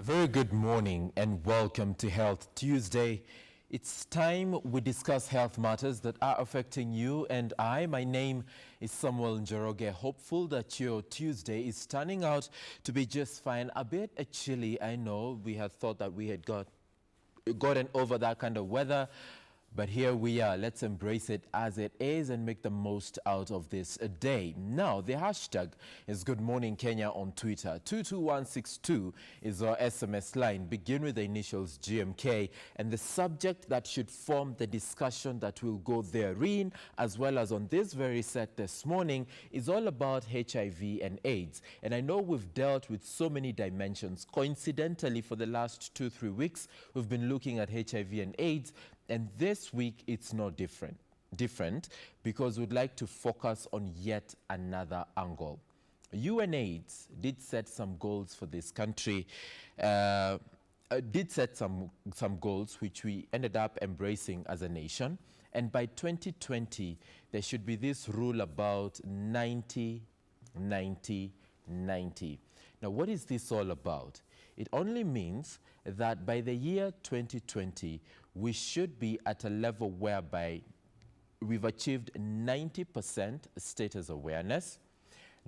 very good morning and welcome to Health Tuesday. It's time we discuss health matters that are affecting you and I. My name is Samuel Njoroge. Hopeful that your Tuesday is turning out to be just fine. A bit chilly, I know. We had thought that we had gotten over that kind of weather. But here we are. Let's embrace it as it is and make the most out of this day. Now, the hashtag is Good Morning Kenya on Twitter. 22162 is our SMS line. Begin with the initials GMK. And the subject that should form the discussion that will go therein, as well as on this very set this morning, is all about HIV and AIDS. And I know we've dealt with so many dimensions. Coincidentally, for the last 2-3 weeks, we've been looking at HIV and AIDS. And this week, it's no different because we'd like to focus on yet another angle. UNAIDS did set some goals for this country, did set some goals which we ended up embracing as a nation. And by 2020, there should be this rule about 90, 90, 90. Now, what is this all about? It only means that by the year 2020, we should be at a level whereby we've achieved 90% status awareness,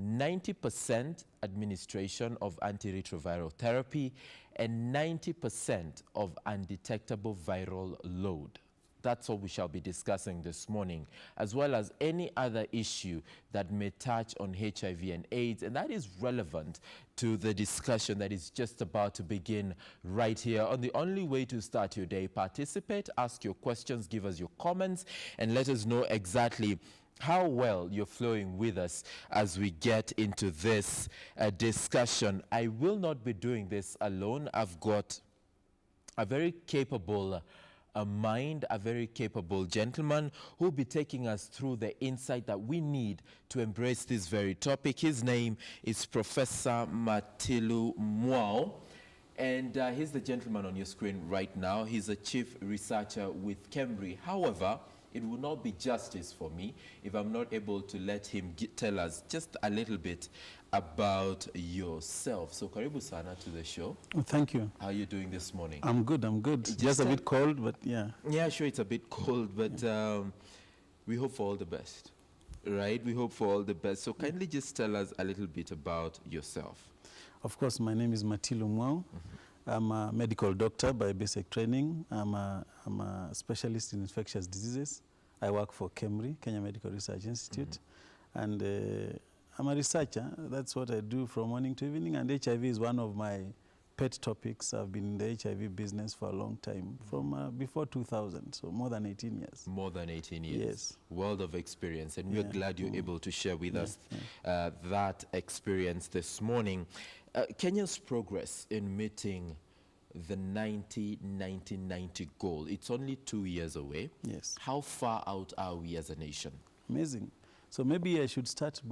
90% administration of antiretroviral therapy, and 90% of undetectable viral load. That's all we shall be discussing this morning, as well as any other issue that may touch on HIV and AIDS, and that is relevant to the discussion that is just about to begin right here. On the only way to start your day, participate, ask your questions, give us your comments, and let us know exactly how well you're flowing with us as we get into this discussion. I will not be doing this alone. I've got a very capable a very capable gentleman who will be taking us through the insight that we need to embrace this very topic. His name is Professor Matilu Mwao, and he's the gentleman on your screen right now. He's a chief researcher with KEMRI. However, it will not be justice for me if I'm not able to let him tell us just a little bit about yourself. So karibu sana to the show. Thank you. How are you doing this morning? I'm good. Just a bit cold, but yeah. Yeah, sure, it's a bit cold, but we hope for all the best, right? We hope for all the best. So kindly just tell us a little bit about yourself. Of course, my name is Matilu Mwao. I'm a medical doctor by basic training. I'm a specialist in infectious diseases. I work for KEMRI, Kenya Medical Research Institute. And I'm a researcher. That's what I do from morning to evening. And HIV is one of my pet topics. I've been in the HIV business for a long time, from before 2000, so more than 18 years. More than 18 years. Yes. World of experience. And we're glad you're able to share with us that experience this morning. Kenya's progress in meeting the 90-90-90 goal, it's only 2 years away. Yes. How far out are we as a nation? Amazing. So maybe I should start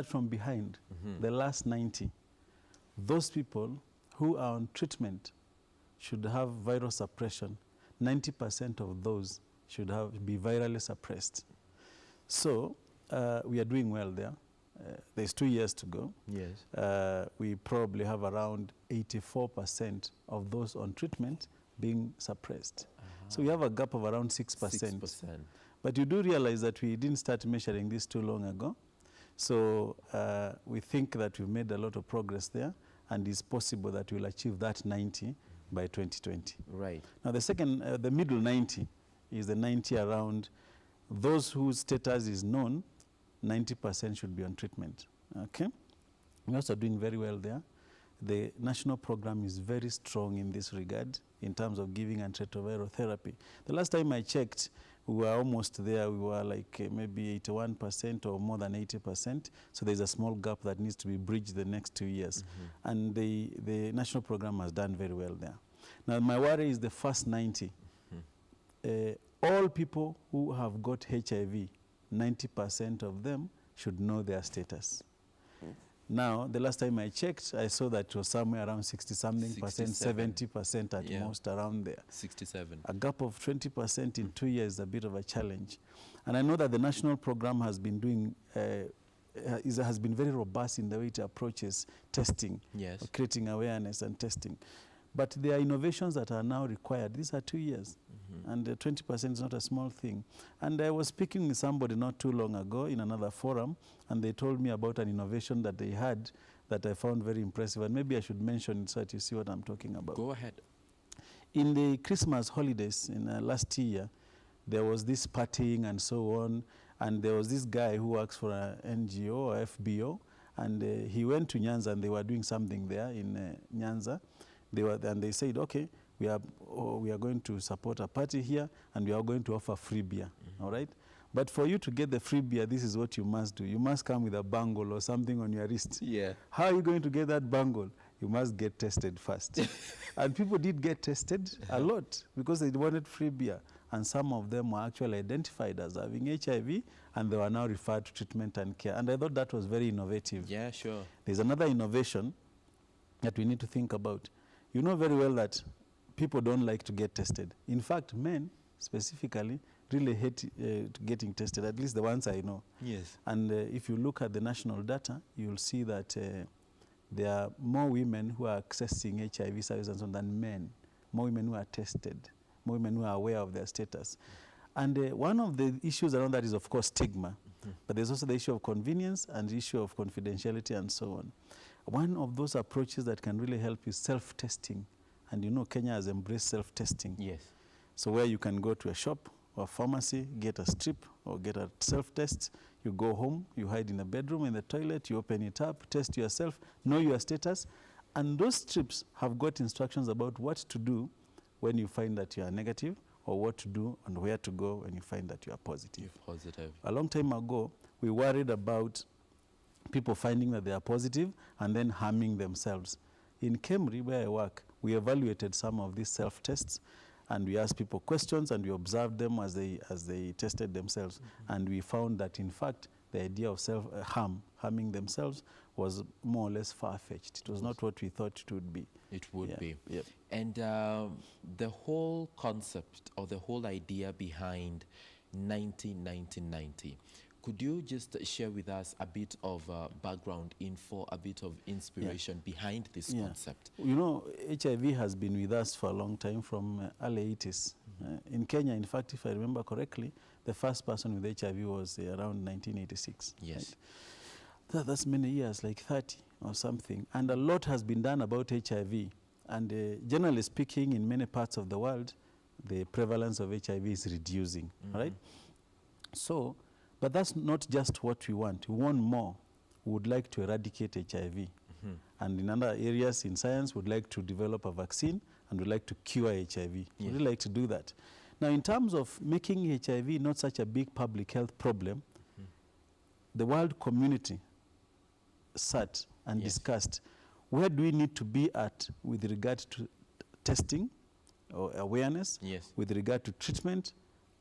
from behind, the last 90. Those people who are on treatment should have viral suppression. 90% of those should be virally suppressed. So we are doing well there. There's 2 years to go. Yes. We probably have around 84% of those on treatment being suppressed. So we have a gap of around 6%. 6%. But you do realize that we didn't start measuring this too long ago. So we think that we've made a lot of progress there, and it's possible that we'll achieve that 90 by 2020. Right. Now the middle 90 is the 90 around those whose status is known. 90% should be on treatment. Okay? We're also doing very well there. The national program is very strong in this regard in terms of giving antiretroviral therapy. The last time I checked, we were almost there. We were like maybe 81% or more than 80%. So there's a small gap that needs to be bridged the next 2 years. And the national program has done very well there. Now, my worry is the first 90. All people who have got HIV, 90% of them should know their status. Now, the last time I checked, I saw that it was somewhere around 60-something percent, 70% at most, around there. 67. A gap of 20% in 2 years is a bit of a challenge. And I know that the national program has been doing has been very robust in the way it approaches testing, Yes. creating awareness and testing. But there are innovations that are now required. These are 2 years. And 20% is not a small thing. And I was speaking with somebody not too long ago in another forum, and they told me about an innovation that they had that I found very impressive. And maybe I should mention it so that you see what I'm talking about. Go ahead. In the Christmas holidays in last year, there was this partying and so on. And there was this guy who works for an NGO or FBO. And he went to Nyanza, and they were doing something there in Nyanza. And they said, okay, we are going to support a party here, and we are going to offer free beer, all right? But for you to get the free beer, this is what you must do. You must come with a bangle or something on your wrist. Yeah. How are you going to get that bangle? You must get tested first. And people did get tested a lot because they wanted free beer. And some of them were actually identified as having HIV, and they were now referred to treatment and care. And I thought that was very innovative. Yeah, sure. There's another innovation that we need to think about. You know very well that people don't like to get tested. In fact, men specifically really hate getting tested, at least the ones I know. Yes. And if you look at the national data, you'll see that there are more women who are accessing HIV services than men, more women who are tested, more women who are aware of their status. And one of the issues around that is, of course, stigma. But there's also the issue of convenience and the issue of confidentiality and so on. One of those approaches that can really help is self-testing. And you know Kenya has embraced self-testing. Yes. So where you can go to a shop or a pharmacy, get a strip or get a self-test, you go home, you hide in a bedroom, in the toilet, you open it up, test yourself, know your status. And those strips have got instructions about what to do when you find that you are negative, or what to do and where to go when you find that you are positive. You're positive. A long time ago, we worried about people finding that they are positive and then harming themselves. In Kemri, where I work, we evaluated some of these self-tests, and we asked people questions, and we observed them as they tested themselves. And we found that, in fact, the idea of harming themselves was more or less far-fetched. It was not what we thought it would be. It would be. Yep. And the whole concept or the whole idea behind 90-90-90, could you just share with us a bit of background info, a bit of inspiration behind this concept? You know, HIV has been with us for a long time, from early 80s. In Kenya, in fact, if I remember correctly, the first person with HIV was around 1986. Yes. Right? That's many years, like 30 or something. And a lot has been done about HIV. And generally speaking, in many parts of the world, the prevalence of HIV is reducing, right? So, but that's not just what we want. We want more. We would like to eradicate HIV. And in other areas in science, we'd like to develop a vaccine, and we'd like to cure HIV. We'd really like to do that. Now, in terms of making HIV not such a big public health problem, the world community sat and discussed, where do we need to be at with regard to testing or awareness, with regard to treatment,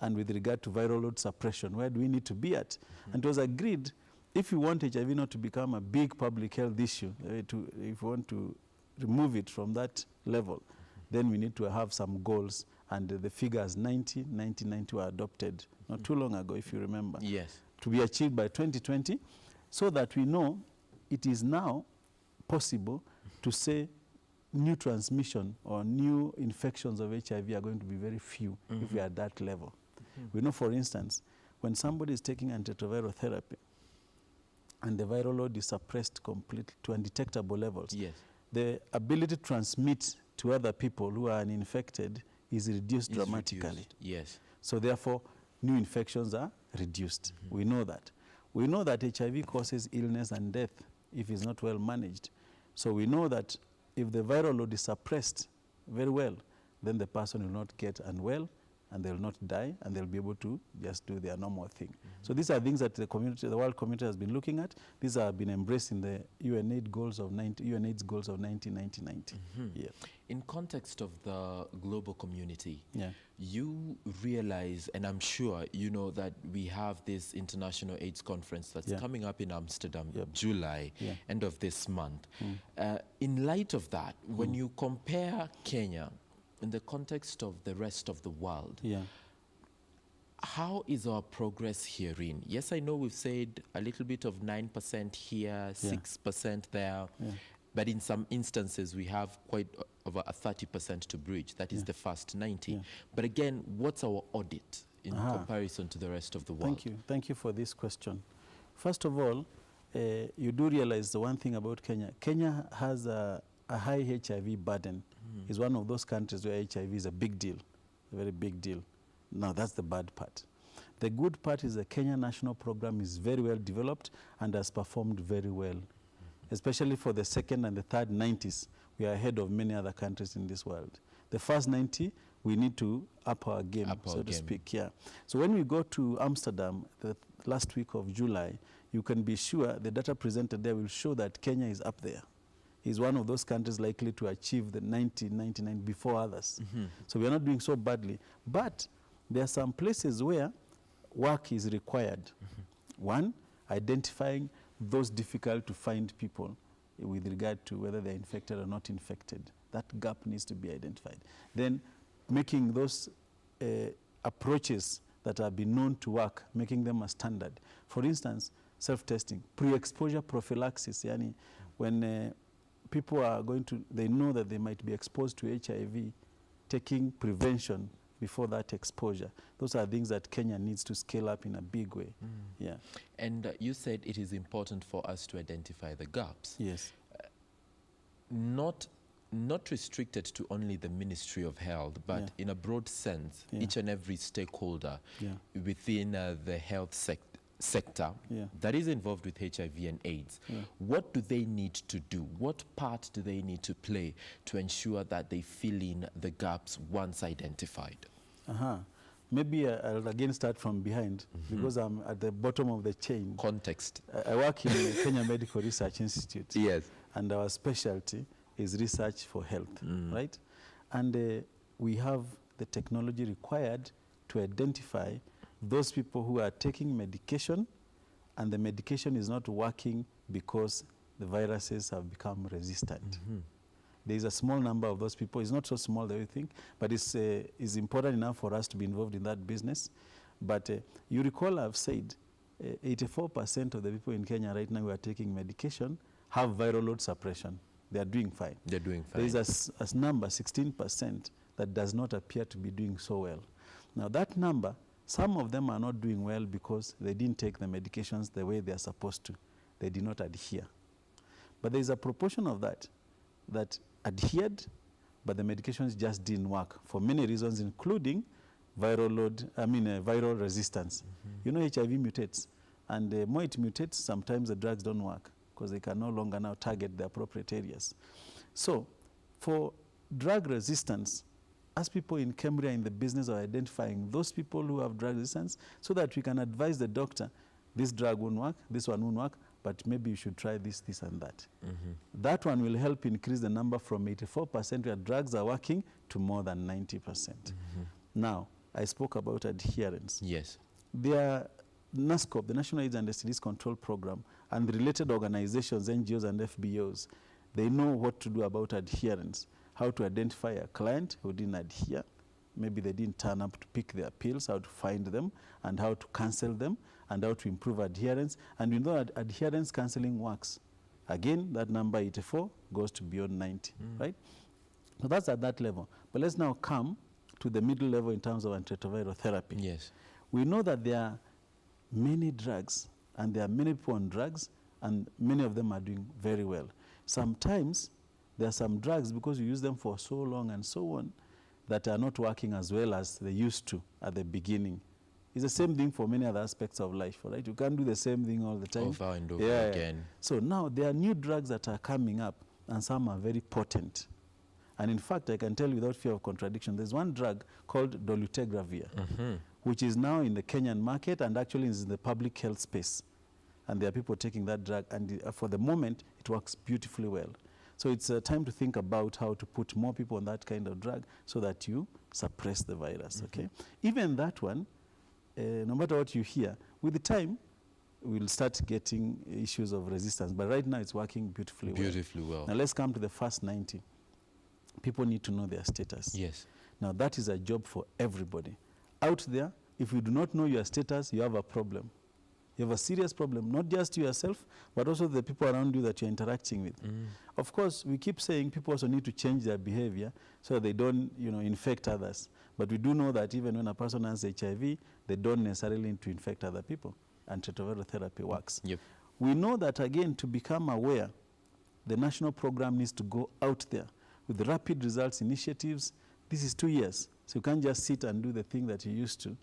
and with regard to viral load suppression? Where do we need to be at? And it was agreed, if we want HIV not to become a big public health issue, if we want to remove it from that level, then we need to have some goals. And the figures 90, 90, 90 were adopted not too long ago, if you remember. Yes. To be achieved by 2020, so that we know it is now possible to say new transmission or new infections of HIV are going to be very few if we are at that level. We know, for instance, when somebody is taking antiretroviral therapy and the viral load is suppressed completely to undetectable levels, the ability to transmit to other people who are uninfected is reduced dramatically. Yes. So therefore, new infections are reduced. We know that. We know that HIV causes illness and death if it's not well managed. So we know that if the viral load is suppressed very well, then the person will not get unwell, and they'll not die, and they'll be able to just do their normal thing. So these are things that the community, the world community, has been looking at. These have been embraced in the UNAIDS goals of 90-90-90. In context of the global community, you realize, and I'm sure you know, that we have this International AIDS Conference that's coming up in Amsterdam, July, end of this month. In light of that, when you compare Kenya in the context of the rest of the world, How is our progress herein? Yes, I know we've said a little bit of 9% here, 6% there, but in some instances we have quite over a 30% to bridge. That is the first 90. But again, what's our audit in comparison to the rest of the world? Thank you. Thank you for this question. First of all, you do realize the one thing about Kenya. Kenya has a high HIV burden. It's one of those countries where HIV is a big deal, a very big deal. Now, that's the bad part. The good part is the Kenya national program is very well developed and has performed very well, especially for the second and the third 90s. We are ahead of many other countries in this world. The first 90, we need to up our game, so to speak. Yeah. So when we go to Amsterdam, the last week of July, you can be sure the data presented there will show that Kenya is up there. Is one of those countries likely to achieve the 90, 99 before others. So we are not doing so badly. But there are some places where work is required. One, identifying those difficult to find people with regard to whether they're infected or not infected. That gap needs to be identified. Then making those approaches that have been known to work, making them a standard. For instance, self-testing, pre-exposure prophylaxis, yani when people are going to, they know that they might be exposed to HIV, taking prevention before that exposure. Those are things that Kenya needs to scale up in a big way. Yeah. And you said it is important for us to identify the gaps. Yes. Not restricted to only the Ministry of Health, but in a broad sense, each and every stakeholder within the health sector that is involved with HIV and AIDS. What do they need to do? What part do they need to play to ensure that they fill in the gaps once identified? Maybe I'll again start from behind because I'm at the bottom of the chain. Context. I work in the Kenya Medical Research Institute. Yes. And our specialty is research for health, right? And we have the technology required to identify those people who are taking medication and the medication is not working because the viruses have become resistant. There is a small number of those people. It's not so small that we think, but it's important enough for us to be involved in that business. But you recall I've said 84% of the people in Kenya right now who are taking medication have viral load suppression. They are doing fine. They're doing fine. There is a number, 16%, that does not appear to be doing so well. Now that number, some of them are not doing well because they didn't take the medications the way they are supposed to. They did not adhere. But there is a proportion of that adhered, but the medications just didn't work for many reasons, including viral resistance. You know, HIV mutates, and the more it mutates, sometimes the drugs don't work because they can no longer now target the appropriate areas. So for drug resistance, as people in Cambria in the business of identifying those people who have drug resistance so that we can advise the doctor, this drug won't work, this one won't work, but maybe you should try this, this, and that. That one will help increase the number from 84% where drugs are working to more than 90%. Now, I spoke about adherence. Yes. There, NASCOP, the National AIDS and STDs Control Program, and the related organizations, NGOs and FBOs, they know what to do about adherence, how to identify a client who didn't adhere. Maybe they didn't turn up to pick their pills, how to find them, and how to cancel them, and how to improve adherence. And we know that adherence counseling works. Again, that number 84 goes to beyond 90, right? So that's at that level. But let's now come to the middle level in terms of antiretroviral therapy. Yes. We know that there are many drugs, and there are many people on drugs, and many of them are doing very well. Sometimes there are some drugs, because you use them for so long and so on, that are not working as well as they used to at the beginning. It's the same thing for many other aspects of life, right? You can't do the same thing all the time. Over and over again. So now there are new drugs that are coming up, and some are very potent. And in fact, I can tell you without fear of contradiction, there's one drug called dolutegravir, which is now in the Kenyan market and actually is in the public health space. And there are people taking that drug, and for the moment, it works beautifully well. So it's time to think about how to put more people on that kind of drug so that you suppress the virus, okay? Even that one, no matter what you hear, with the time, we'll start getting issues of resistance. But right now, it's working beautifully well. Now, let's come to the first 90. People need to know their status. Yes. Now, that is a job for everybody. Out there, if you do not know your status, you have a problem. You have a serious problem, not just to yourself, but also the people around you that you're interacting with. Of course, we keep saying people also need to change their behavior so that they don't, infect others. But we do know that even when a person has HIV, they don't necessarily need to infect other people, and retroviral therapy works. Yep. We know that, again, to become aware, the national program needs to go out there with the rapid results initiatives. This is 2 years. So you can't just sit and do the thing that you used to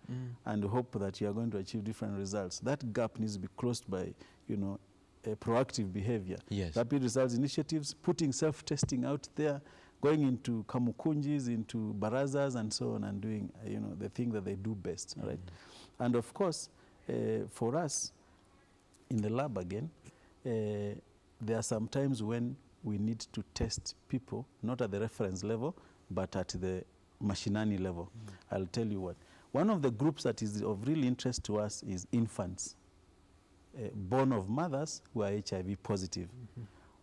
and hope that you are going to achieve different results. That gap needs to be closed by, a proactive behavior. Yes. Rapid results initiatives, putting self-testing out there, going into kamukunjis, into barazas and so on, and doing, the thing that they do best, right? And of course, for us, in the lab again, there are some times when we need to test people, not at the reference level, but at the mashinani level. I'll tell you what. One of the groups that is of real interest to us is infants born of mothers who are HIV positive.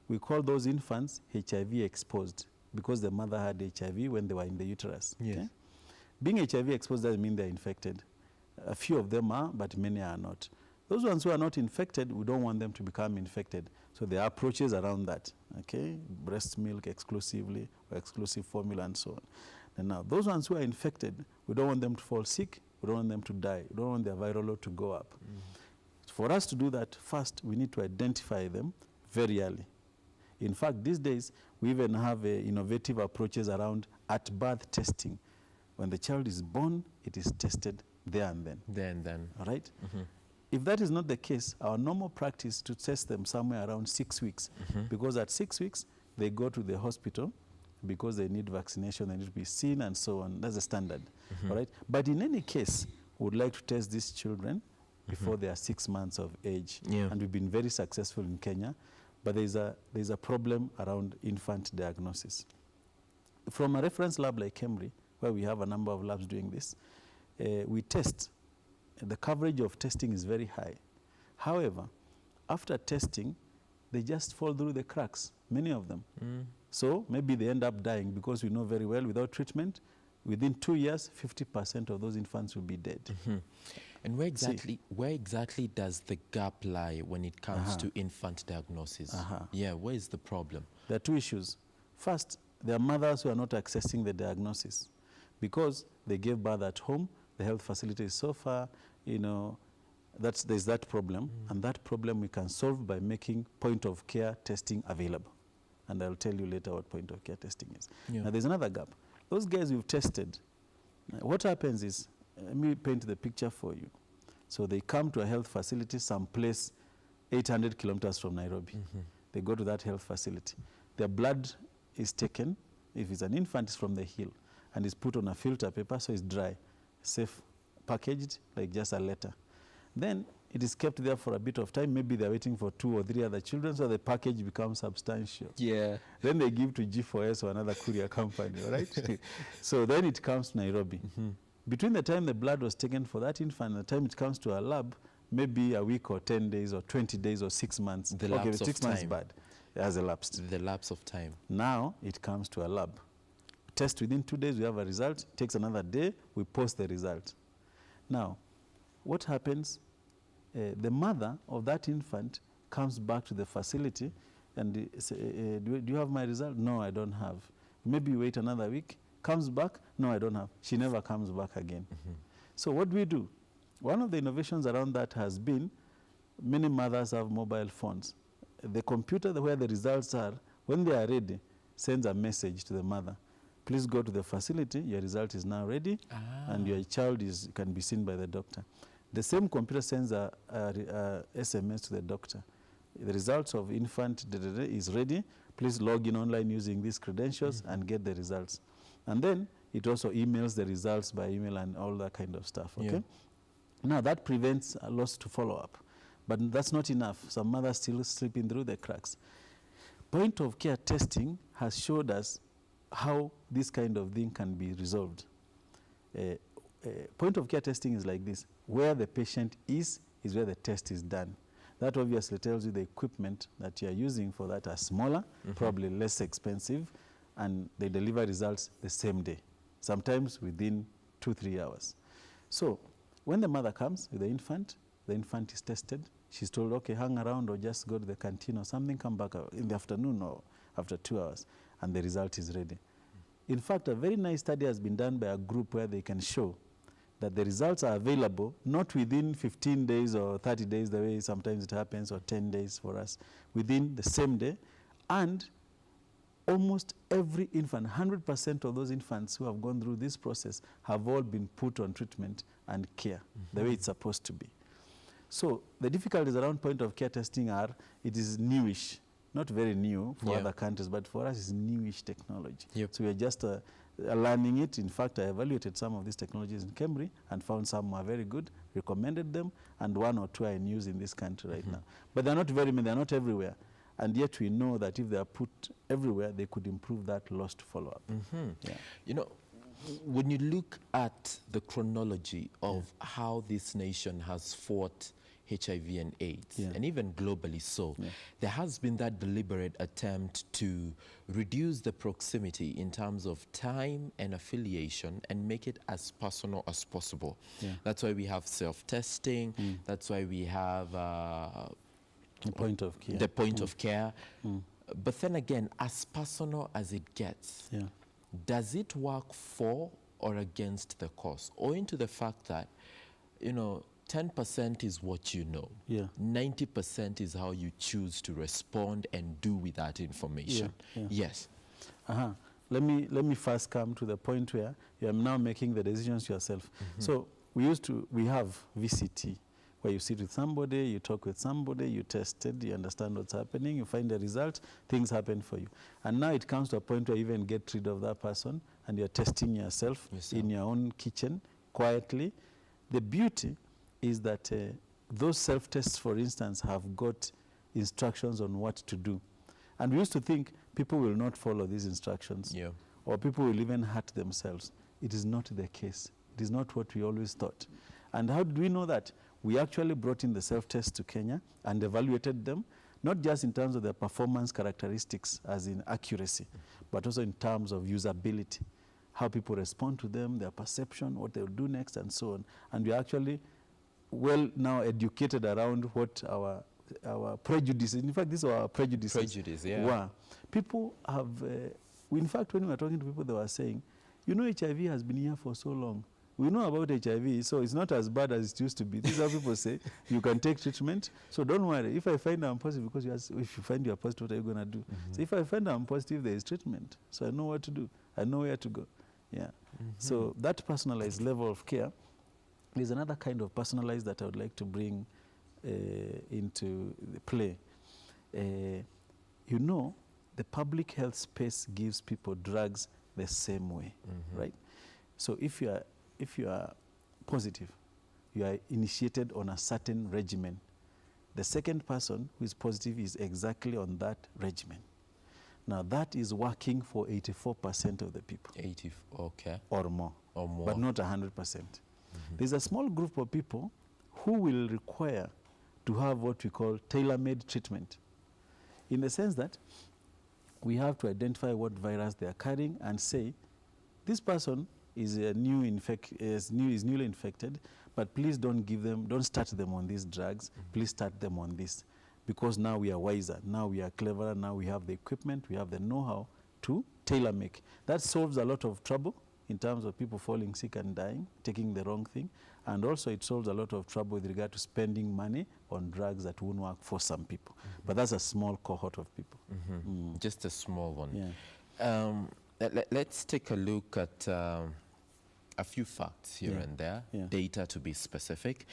We call those infants HIV exposed because the mother had HIV when they were in the uterus. Yes. Okay? Being HIV exposed doesn't mean they're infected. A few of them are, but many are not. Those ones who are not infected, we don't want them to become infected. So there are approaches around that, okay? Breast milk exclusively, or exclusive formula and so on. And now, those ones who are infected, we don't want them to fall sick, we don't want them to die, we don't want their viral load to go up. For us to do that, first, we need to identify them very early. In fact, these days, we even have innovative approaches around at-birth testing. When the child is born, it is tested there and then. There and then. All right? If that is not the case, our normal practice is to test them somewhere around 6 weeks. Because at 6 weeks, they go to the hospital because they need vaccination, they need to be seen and so on. That's the standard. All right? But in any case, we would like to test these children before they are 6 months of age. Yeah. And we've been very successful in Kenya. But there's a problem around infant diagnosis. From a reference lab like Emory, where we have a number of labs doing this, we test. The coverage of testing is very high. However, after testing, they just fall through the cracks, many of them. So maybe they end up dying because we know very well without treatment, within 2 years, 50% of those infants will be dead. And where exactly does the gap lie when it comes to infant diagnosis? Yeah, where is the problem? There are two issues. First, there are mothers who are not accessing the diagnosis because they gave birth at home, the health facility is so far, there's that problem. And that problem we can solve by making point-of-care testing available. And I'll tell you later what point-of-care testing is. Yeah. Now, there's another gap. Those guys we've tested, what happens is, let me paint the picture for you. So they come to a health facility someplace 800 kilometers from Nairobi. They go to that health facility. Their blood is taken. If it's an infant, it's from the hill. And it's put on a filter paper, so it's dry, safe, packaged, like just a letter. Then it is kept there for a bit of time. Maybe they're waiting for 2 or 3 other children, so the package becomes substantial. Yeah. Then they give to G4S or another courier company, all right? So then it comes to Nairobi. Between the time the blood was taken for that infant and the time it comes to our lab, maybe a week or 10 days or 20 days or 6 months. The lapse of 6 months time. bad. It has elapsed. The lapse of time. Now it comes to a lab. Test within 2 days, we have a result. Takes another day, we post the result. Now, what happens? The mother of that infant comes back to the facility and say, do you have my result? No, I don't have. Maybe you wait another week. Comes back? No, I don't have. She never comes back again. So what do? One of the innovations around that has been many mothers have mobile phones. The computer where the results are, when they are ready, sends a message to the mother. Please go to the facility, your result is now ready, and your child can be seen by the doctor. The same computer sends a SMS to the doctor. The results of infant is ready. Please log in online using these credentials and get the results. And then it also emails the results by email and all that kind of stuff, okay? Yeah. Now that prevents a loss to follow up. But that's not enough. Some mothers still slipping through the cracks. Point-of-care testing has showed us how this kind of thing can be resolved. Point-of-care testing is like this. Where the patient is where the test is done. That obviously tells you the equipment that you are using for that are smaller, probably less expensive, and they deliver results the same day, sometimes within 2-3 hours. So when the mother comes with the infant is tested. She's told, okay, hang around or just go to the canteen or something, come back in the afternoon or after 2 hours, and the result is ready. In fact, a very nice study has been done by a group where they can show that the results are available not within 15 days or 30 days, the way sometimes it happens, or 10 days for us, within the same day. And almost every infant, 100% of those infants who have gone through this process have all been put on treatment and care, the way it's supposed to be. So the difficulties around point of care testing are, it is newish, not very new for other countries, but for us it's newish technology. So we are just learning it. In fact, I evaluated some of these technologies in Cambridge and found some were very good, recommended them, and 1 or 2 are in use in this country right now. But they're not very many, they're not everywhere. And yet we know that if they are put everywhere, they could improve that lost follow-up. You know, when you look at the chronology of how this nation has fought HIV and AIDS, and even globally so, there has been that deliberate attempt to reduce the proximity in terms of time and affiliation and make it as personal as possible. That's why we have self-testing, that's why we have the point of care. The point of care. But then again, as personal as it gets, does it work for or against the cause? Owing to the fact that, you know, 10% is what you know. 90% is how you choose to respond and do with that information. Yes. Let me first come to the point where you are now making the decisions yourself. So we have VCT, where you sit with somebody, you talk with somebody, you test it, you understand what's happening, you find the result, things happen for you. And now it comes to a point where you even get rid of that person and you're testing yourself in your own kitchen, quietly. The beauty is that those self-tests, for instance, have got instructions on what to do. And we used to think people will not follow these instructions, or people will even hurt themselves. It is not the case. It is not what we always thought. And how do we know that? We actually brought in the self-tests to Kenya and evaluated them, not just in terms of their performance characteristics, as in accuracy, but also in terms of usability, how people respond to them, their perception, what they'll do next, and so on. And we actually well now educated around what our prejudices, in fact, these are our prejudices were. People have, in fact, when we were talking to people, they were saying, you know, HIV has been here for so long. We know about HIV, so it's not as bad as it used to be. This is how people say, you can take treatment, so don't worry. If I find I'm positive, because if you find you're positive, what are you going to do? So if I find I'm positive, there is treatment, so I know what to do. I know where to go. So that personalized level of care is another kind of personalized that I would like to bring into the play. You know, the public health space gives people drugs the same way, right? So if you are positive, you are initiated on a certain regimen. The second person who is positive is exactly on that regimen. Now that is working for 84% of the people. 80, okay. Or more, but not 100%. There's a small group of people who will require to have what we call tailor-made treatment, in the sense that we have to identify what virus they are carrying and say, this person is newly infected, but please don't start them on these drugs, please start them on this. Because now we are wiser, now we are cleverer, now we have the equipment, we have the know-how to tailor-make. That solves a lot of trouble in terms of people falling sick and dying, taking the wrong thing. And also it solves a lot of trouble with regard to spending money on drugs that won't work for some people. But that's a small cohort of people. Just a small one. Let's take a look at a few facts here and there, data to be specific,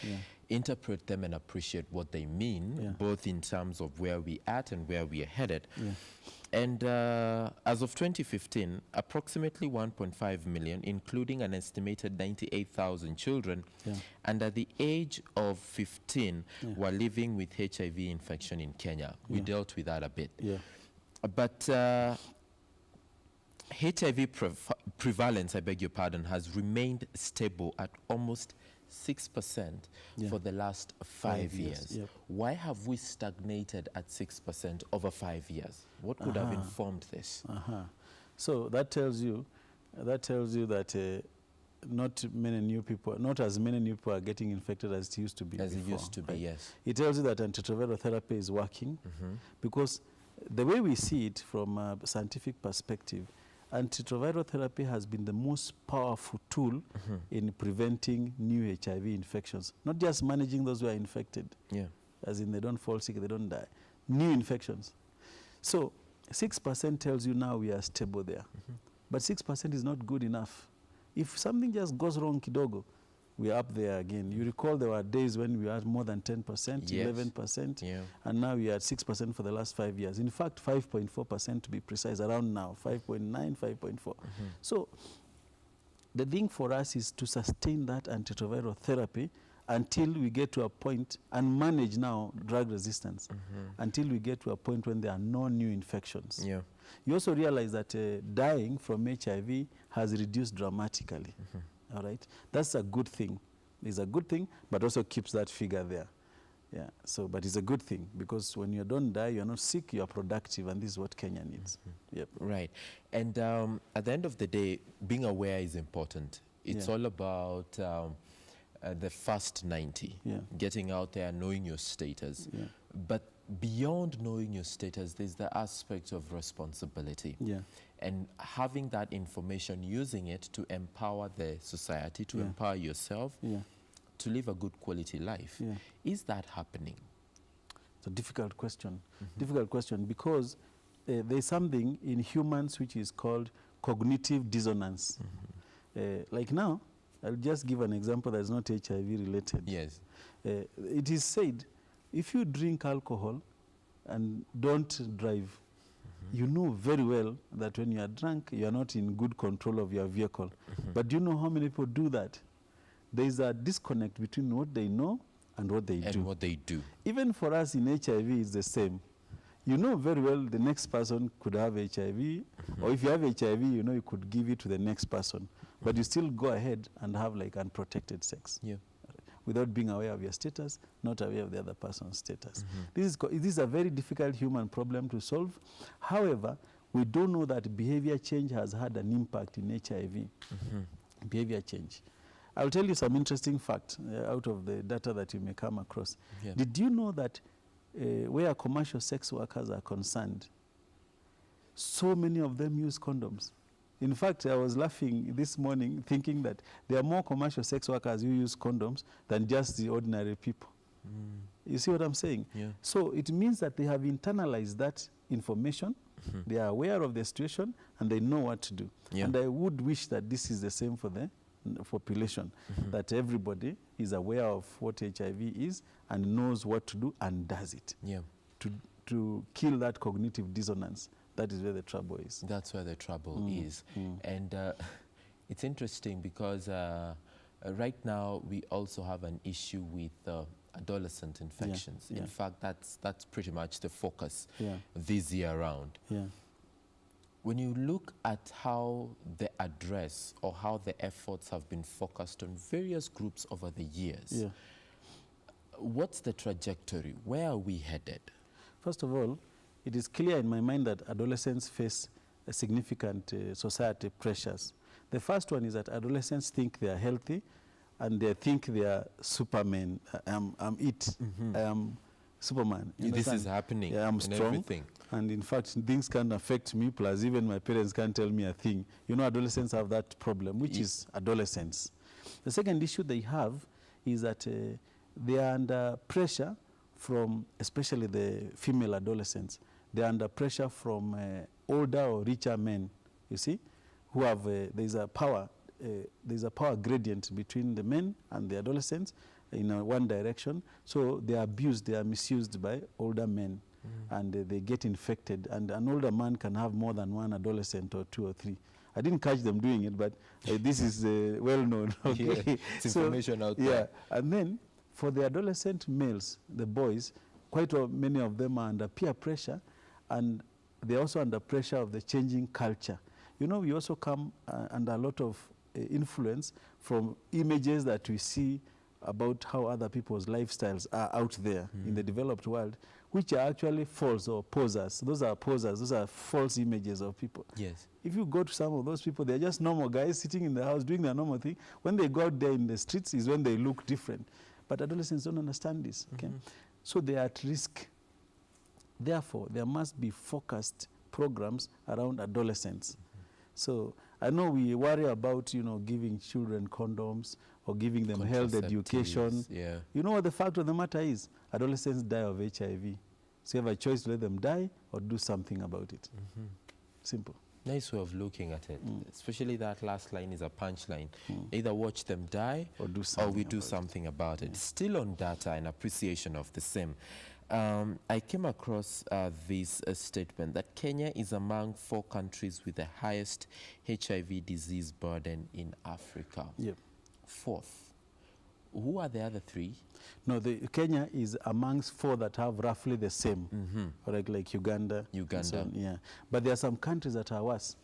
interpret them and appreciate what they mean, both in terms of where we're at and where we are headed. And as of 2015, approximately 1.5 million, including an estimated 98,000 children under the age of 15 were living with HIV infection in Kenya. We dealt with that a bit. But HIV prevalence, I beg your pardon, has remained stable at almost 6% for the last 5 years. Why have we stagnated at 6% over 5 years? What could have informed this? So that tells you that not as many new people are getting infected as it used to be As before, it used to be, right? yes. It tells you that antiretroviral therapy is working because the way we see it from a scientific perspective, antiretroviral therapy has been the most powerful tool in preventing new HIV infections, not just managing those who are infected, Yeah. as in they don't fall sick, they don't die, new infections. So 6% tells you now we are stable there. But 6% is not good enough. If something just goes wrong kidogo, we are up there again. You recall there were days when we had more than 10%, Yes. 11%, Yeah. and now we are at 6% for the last 5 years. In fact, 5.4% to be precise, around now, 5.9, 5.4. So the thing for us is to sustain that antiretroviral therapy until we get to a point and manage now drug resistance until we get to a point when there are no new infections. Yeah. You also realize that dying from HIV has reduced dramatically. All right, that's a good thing. It's a good thing, but also keeps that figure there. Yeah. So, but it's a good thing because when you don't die, you're not sick, you are productive, and this is what Kenya needs. Yep. Right. And at the end of the day, being aware is important. It's all about the first 90, getting out there, knowing your status. Yeah. But beyond knowing your status, there's the aspect of responsibility. Yeah. And having that information, using it to empower the society, to empower yourself, to live a good quality life. Yeah. Is that happening? It's a difficult question. Difficult question because there's something in humans which is called cognitive dissonance. Like now, I'll just give an example that is not HIV related. Yes. It is said, if you drink alcohol and don't drive, you know very well that when you are drunk, you are not in good control of your vehicle. But do you know how many people do that? There is a disconnect between what they know and what they do. And what they do. Even for us in HIV, it's the same. You know very well the next person could have HIV, or if you have HIV, you know you could give it to the next person. But you still go ahead and have like unprotected sex. Yeah. Without being aware of your status, not aware of the other person's status. This is a very difficult human problem to solve. However, we do know that behavior change has had an impact in HIV. Behavior change. I'll tell you some interesting facts out of the data that you may come across. Yeah. Did you know that where commercial sex workers are concerned, so many of them use condoms? In fact, I was laughing this morning thinking that there are more commercial sex workers who use condoms than just the ordinary people. You see what I'm saying? Yeah. So it means that they have internalized that information, they are aware of the situation, and they know what to do. Yeah. And I would wish that this is the same for the population, that everybody is aware of what HIV is and knows what to do and does it. Yeah. To kill that cognitive dissonance. That is where the trouble is. That's where the trouble is. And it's interesting because right now we also have an issue with adolescent infections. In fact, that's pretty much the focus this year around. When you look at how the address or how the efforts have been focused on various groups over the years, what's the trajectory? Where are we headed? First of all, it is clear in my mind that adolescents face significant society pressures. The first one is that adolescents think they are healthy and they think they are supermen. I'm it. I am Superman. This is happening. Yeah, I'm strong. Everything. And in fact, things can affect me, plus even my parents can't tell me a thing. You know, adolescents have that problem, which is adolescence. The second issue they have is that they are under pressure from, especially the female adolescents, they are under pressure from older or richer men, you see, who have, there's a power gradient between the men and the adolescents in one direction. So they are abused, they are misused by older men, and they get infected. And an older man can have more than one adolescent or two or three. I didn't catch them doing it, but this is well known. Okay? Yeah, it's information out there. Yeah, and then for the adolescent males, the boys, quite many of them are under peer pressure, and they're also under pressure of the changing culture. You know, we also come under a lot of influence from images that we see about how other people's lifestyles are out there in the developed world, which are actually false or posers. Those are posers. Those are false images of people. Yes. If you go to some of those people, they're just normal guys sitting in the house doing their normal thing. When they go out there in the streets is when they look different. But adolescents don't understand this. Okay? So they are at risk. Therefore, there must be focused programs around adolescents. So I know we worry about, giving children condoms or giving them health education. Yeah. You know what the fact of the matter is? Adolescents die of HIV. So you have a choice to let them die or do something about it. Simple. Nice way of looking at it. Especially that last line is a punchline. Either watch them die Or do or something we do about it. something about it. Still on data and appreciation of the same. I came across this statement that Kenya is among 4 countries with the highest HIV disease burden in Africa. Yep. 4th. Who are the other 3? No, Kenya is amongst 4 that have roughly the same, like Uganda. And so on, yeah. But there are some countries that are worse.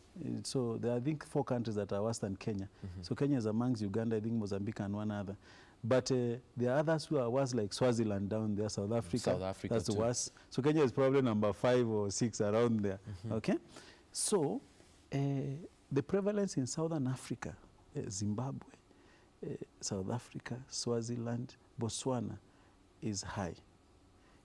So there are, I think, 4 countries that are worse than Kenya. So Kenya is amongst Uganda, I think Mozambique and one other. But there are others who are worse, like Swaziland down there, South Africa. South Africa that's too. worse. So Kenya is probably number 5 or 6 around there. Okay? So the prevalence in Southern Africa, Zimbabwe, South Africa, Swaziland, Botswana is high.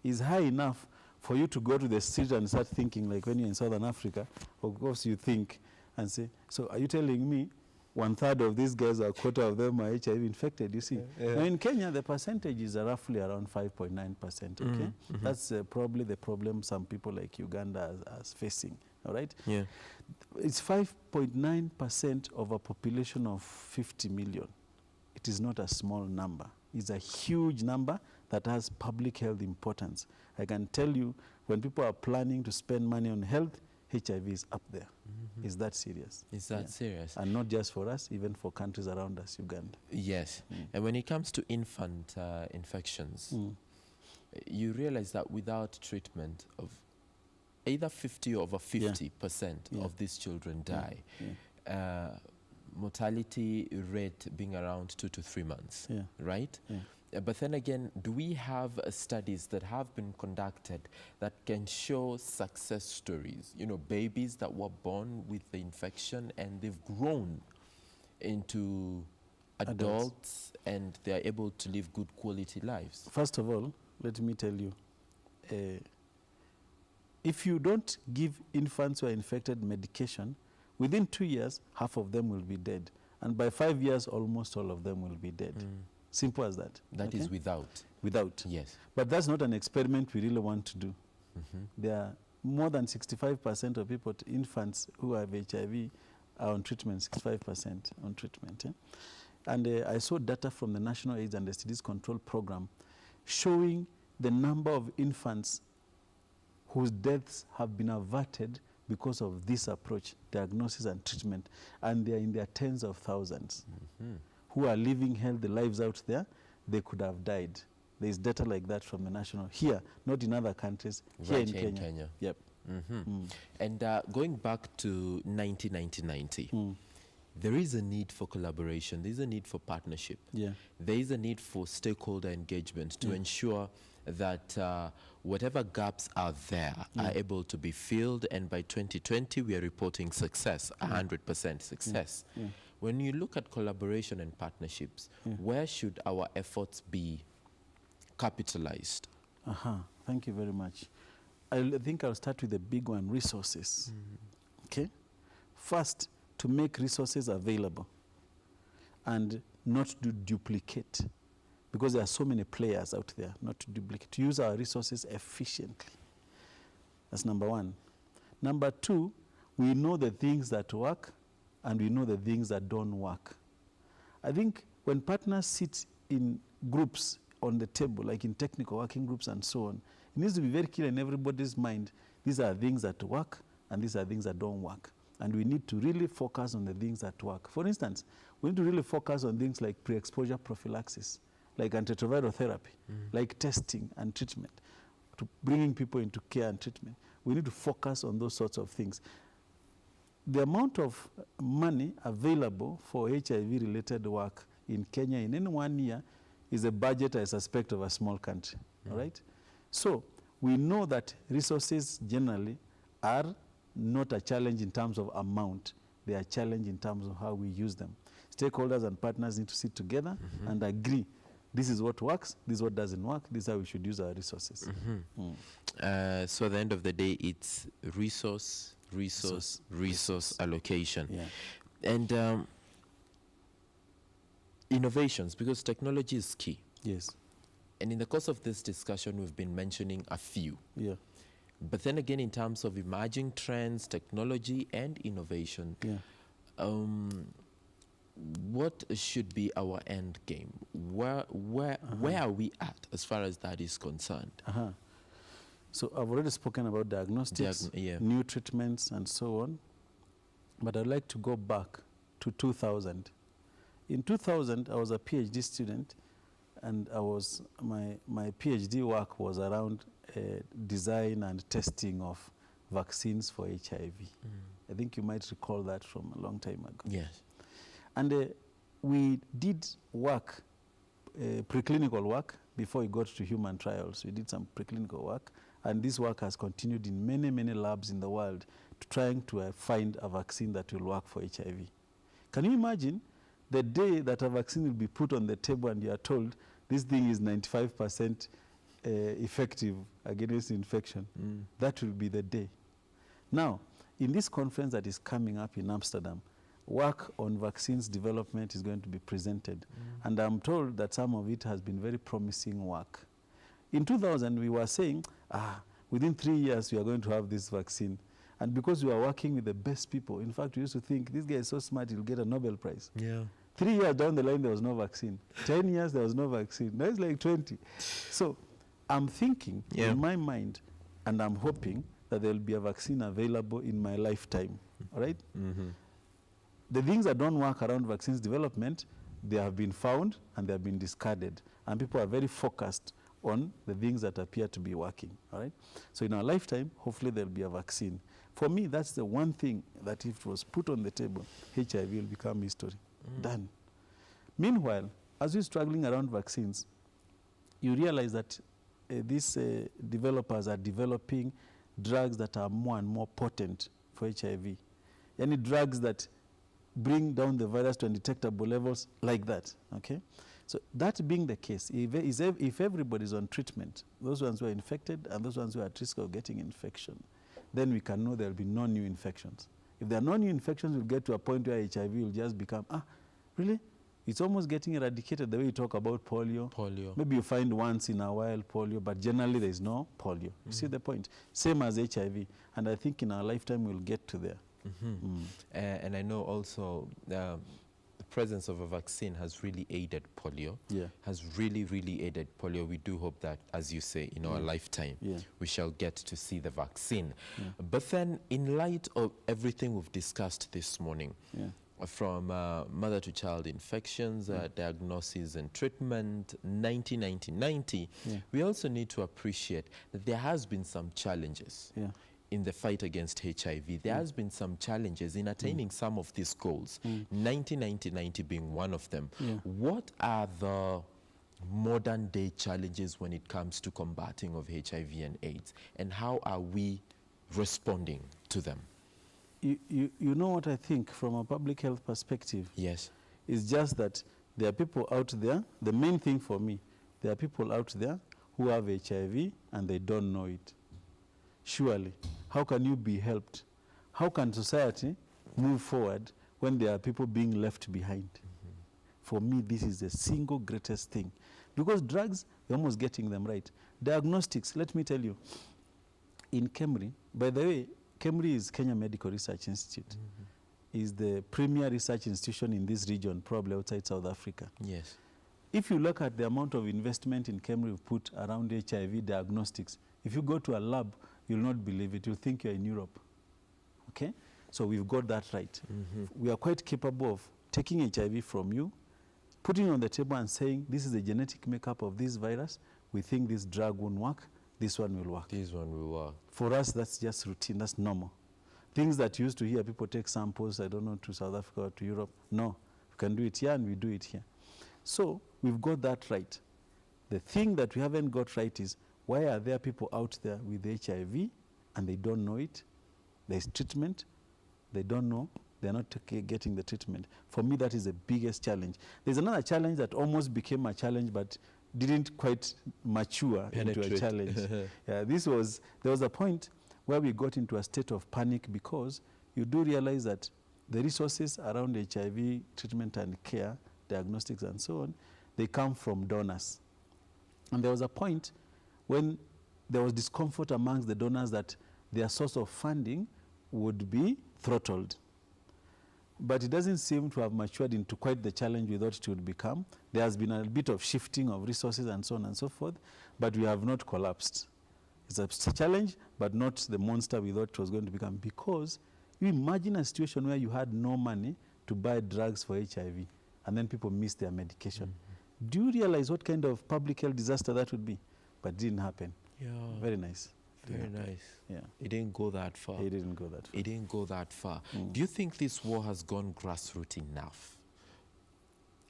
Is high enough for you to go to the street and start thinking, like when you're in Southern Africa, of course you think and say, so are you telling me 1/3 of these guys or 1/4 of them are HIV infected, you see? Now in Kenya, the percentages are roughly around 5.9%, okay? That's probably the problem some people like Uganda are facing, all right? Yeah. It's 5.9% of a population of 50 million. It is not a small number. It's a huge number that has public health importance. I can tell you, when people are planning to spend money on health, HIV is up there. It's that serious. Is that serious? And not just for us, even for countries around us, Uganda. Yes. And when it comes to infant infections, you realize that without treatment, of either 50 or over 50% of these children die. Mortality rate being around 2 to 3 months, right? But then again, do we have studies that have been conducted that can show success stories? Babies that were born with the infection and they've grown into adults and they're able to live good quality lives. First of all, let me tell you, if you don't give infants who are infected medication, within 2 years, half of them will be dead. And by 5 years, almost all of them will be dead. Simple as that. That is without. Without. Yes. But that's not an experiment we really want to do. There are more than 65% of people, infants who have HIV, are on treatment, 65% on treatment. And I saw data from the National AIDS and STDs Control Program showing the number of infants whose deaths have been averted because of this approach, diagnosis and treatment, and they're in their tens of thousands who are living healthy lives out there. They could have died. There's data like that from the national, here, not in other countries, here in Kenya. Yep. And going back to 1990, there is a need for collaboration, there is a need for partnership, there is a need for stakeholder engagement to ensure that whatever gaps are there are able to be filled, and by 2020 we are reporting success, 100% success. When you look at collaboration and partnerships, where should our efforts be capitalized? Thank you very much. I think I'll start with the big one, resources. Okay? First, to make resources available and not to duplicate, because there are so many players out there, not to duplicate, to use our resources efficiently. That's number one. Number two, we know the things that work and we know the things that don't work. I think when partners sit in groups on the table, like in technical working groups and so on, it needs to be very clear in everybody's mind, these are things that work and these are things that don't work. And we need to really focus on the things that work. For instance, we need to really focus on things like pre-exposure prophylaxis, like antiretroviral therapy, like testing and treatment, to bringing people into care and treatment. We need to focus on those sorts of things. The amount of money available for HIV-related work in Kenya in any 1 year is a budget, I suspect, of a small country. All right? So we know that resources generally are not a challenge in terms of amount. They are a challenge in terms of how we use them. Stakeholders and partners need to sit together and agree. This is what works, this is what doesn't work, this is how we should use our resources. So at the end of the day, it's resource allocation. Yeah. And innovations, because technology is key. Yes. And in the course of this discussion, we've been mentioning a few. Yeah. But then again, in terms of emerging trends, technology, and innovation, Yeah. What should be our end game? Where are we at as far as that is concerned? So I've already spoken about diagnostics, new treatments, and so on. But I'd like to go back to 2000. In 2000, I was a PhD student, and my PhD work was around design and testing of vaccines for HIV. I think you might recall that from a long time ago. Yes. And we did work, preclinical work, before we got to human trials. We did some preclinical work, and this work has continued in many, many labs in the world trying to find a vaccine that will work for HIV. Can you imagine the day that a vaccine will be put on the table and you are told this thing is 95% effective against infection? That will be the day. Now, in this conference that is coming up in Amsterdam, work on vaccines development is going to be presented. And I'm told that some of it has been very promising work. In 2000, we were saying, within 3 years, we are going to have this vaccine. And because we are working with the best people, in fact, we used to think, this guy is so smart, he'll get a Nobel Prize. Yeah. 3 years down the line, there was no vaccine. 10 years, there was no vaccine. Now it's like 20. So I'm thinking in my mind, and I'm hoping that there will be a vaccine available in my lifetime. All right? The things that don't work around vaccines development, they have been found and they have been discarded. And people are very focused on the things that appear to be working. All right? So in our lifetime, hopefully there'll be a vaccine. For me, that's the one thing that if it was put on the table, HIV will become history. Done. Meanwhile, as we're struggling around vaccines, you realize that these developers are developing drugs that are more and more potent for HIV. Any drugs that bring down the virus to undetectable levels like that, okay? So that being the case, if everybody's on treatment, those ones who are infected and those ones who are at risk of getting infection, then we can know there will be no new infections. If there are no new infections, we'll get to a point where HIV will just become, really? It's almost getting eradicated the way you talk about polio. Maybe you find once in a while polio, but generally there is no polio. You see the point? Same as HIV. And I think in our lifetime we'll get to there. And I know also the presence of a vaccine has really aided polio. Has really, really aided polio. We do hope that, as you say, in our lifetime, we shall get to see the vaccine. But then, in light of everything we've discussed this morning, from mother-to-child infections, diagnosis and treatment, 90-90-90, we also need to appreciate that there has been some challenges in the fight against HIV. There has been some challenges in attaining some of these goals, 90-90-90 being one of them. What are the modern-day challenges when it comes to combating of HIV and AIDS, and how are we responding to them? You know what I think from a public health perspective? Yes. It's just that there are people out there, the main thing for me, there are people out there who have HIV and they don't know it. Surely, how can you be helped? How can society move forward when there are people being left behind? For me, this is the single greatest thing. Because drugs, we're almost getting them right. Diagnostics, let me tell you, in KEMRI, by the way, KEMRI is Kenya Medical Research Institute. Is the premier research institution in this region, probably outside South Africa. Yes. If you look at the amount of investment in KEMRI we've put around HIV diagnostics, if you go to a lab, you'll not believe it. You'll think you're in Europe. Okay? So we've got that right. We are quite capable of taking HIV from you, putting it on the table and saying, this is the genetic makeup of this virus. We think this drug won't work. This one will work. This one will work. For us, that's just routine. That's normal. Things that you used to hear, people take samples, I don't know, to South Africa or to Europe. No, we can do it here and we do it here. So we've got that right. The thing that we haven't got right is, why are there people out there with HIV and they don't know it? There's treatment, they don't know, they're not getting the treatment. For me, that is the biggest challenge. There's another challenge that almost became a challenge but didn't quite mature into a challenge. Yeah, there was a point where we got into a state of panic, because you do realize that the resources around HIV treatment and care, diagnostics and so on, they come from donors. And there was a point when there was discomfort amongst the donors that their source of funding would be throttled. But it doesn't seem to have matured into quite the challenge we thought it would become. There has been a bit of shifting of resources and so on and so forth, but we have not collapsed. It's a challenge, but not the monster we thought it was going to become, because you imagine a situation where you had no money to buy drugs for HIV, and then people miss their medication. Mm-hmm. Do you realize what kind of public health disaster that would be? But it didn't happen. Yeah. Very nice. Very nice. Yeah. It didn't go that far. It didn't go that far. It didn't go that far. Do you think this war has gone grassroots enough?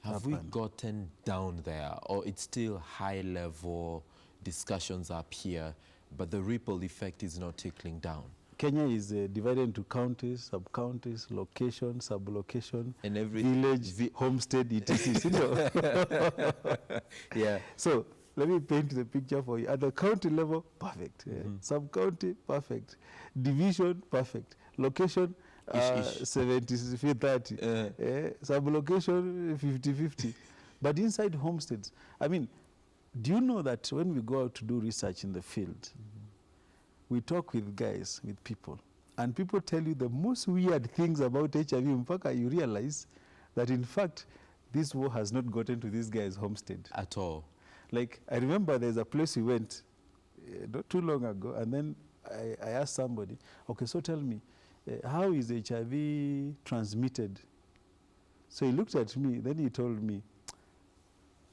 Have we gotten down there, or it's still high-level discussions up here, but the ripple effect is not trickling down? Kenya is divided into counties, sub-counties, location, sub-location, and every village, homestead, etc. Yeah. So let me paint the picture for you. At the county level, perfect. Sub-county, perfect. Division, perfect. Location, 70-30. Sub-location, 50-50. But inside homesteads, I mean, do you know that when we go out to do research in the field, we talk with guys, with people, and people tell you the most weird things about HIV, mpaka you realize that in fact, this war has not gotten to this guy's homestead. At all. Like, I remember there's a place we went not too long ago, and then I asked somebody, okay, so tell me, how is HIV transmitted? So he looked at me, then he told me,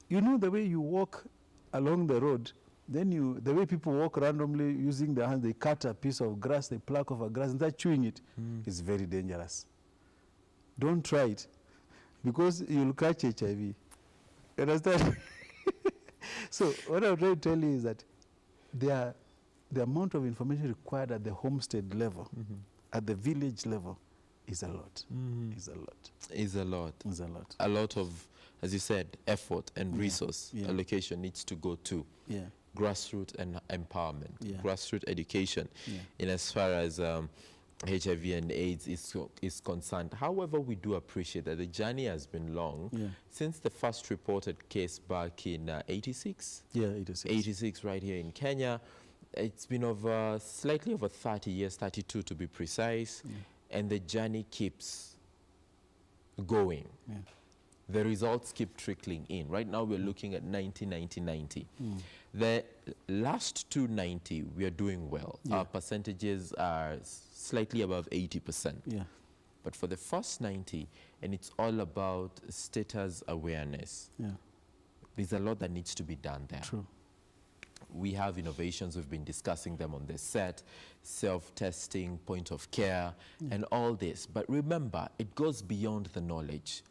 you know the way you walk along the road, then the way people walk randomly using their hands, they cut a piece of grass, they pluck off a grass and start chewing it. It's very dangerous. Don't try it, because you'll catch HIV. You understand? So what I'm trying to tell you is that the amount of information required at the homestead level, at the village level, is a lot. Is a lot. Is a lot. Is a lot. A lot of, as you said, effort and resource allocation needs to go to grassroots and empowerment, grassroots education, in as far as HIV and AIDS is concerned. However, we do appreciate that the journey has been long since the first reported case back in 86. Yeah, 86. 86 right here in Kenya. It's been slightly over 30 years, 32 to be precise, and the journey keeps going. The results keep trickling in. Right now we're looking at 90. The last 290, we are doing well. Our percentages are slightly above 80%. But for the first 90, and it's all about status awareness. There's a lot that needs to be done there. True. We have innovations, we've been discussing them on the set, self-testing, point of care, and all this. But remember, it goes beyond the knowledge.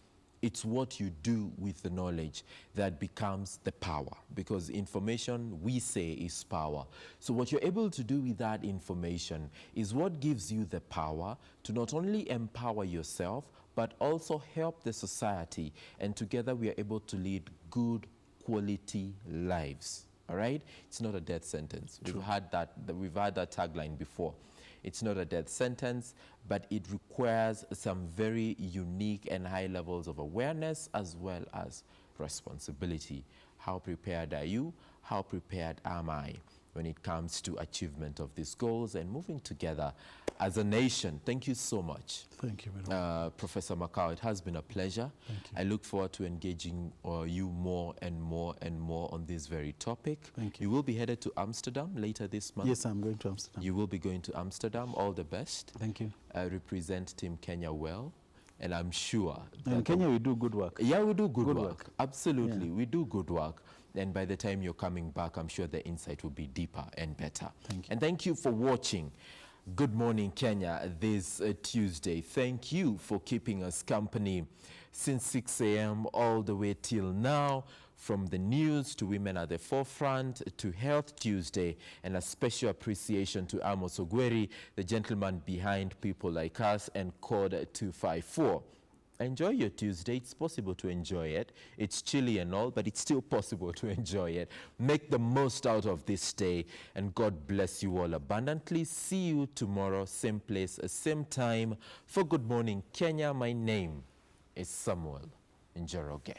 It's what you do with the knowledge that becomes the power, because information, we say, is power. So what you're able to do with that information is what gives you the power to not only empower yourself, but also help the society. And together we are able to lead good quality lives. All right? It's not a death sentence. We've had that tagline before. It's not a death sentence, but it requires some very unique and high levels of awareness as well as responsibility. How prepared are you? How prepared am I when it comes to achievement of these goals and moving together as a nation? Thank you so much. Thank you, Professor Makau. It has been a pleasure. Thank you. I look forward to engaging you more and more and more on this very topic. Thank you. You will be headed to Amsterdam later this month. Yes, I'm going to Amsterdam. You will be going to Amsterdam. All the best. Thank you. Represent Team Kenya well. And I'm sure that in Kenya we do good work. Yeah, we do good work. Absolutely, we do good work. And by the time you're coming back, I'm sure the insight will be deeper and better. Thank you. And thank you for watching Good Morning Kenya this Tuesday. Thank you for keeping us company since 6 a.m. all the way till now. From the news to Women at the Forefront to Health Tuesday, and a special appreciation to Amos Ogweri, the gentleman behind People Like Us and Code 254. Enjoy your Tuesday. It's possible to enjoy it. It's chilly and all, but it's still possible to enjoy it. Make the most out of this day, and God bless you all abundantly. See you tomorrow, same place, same time. For Good Morning Kenya, my name is Samuel Njoroge.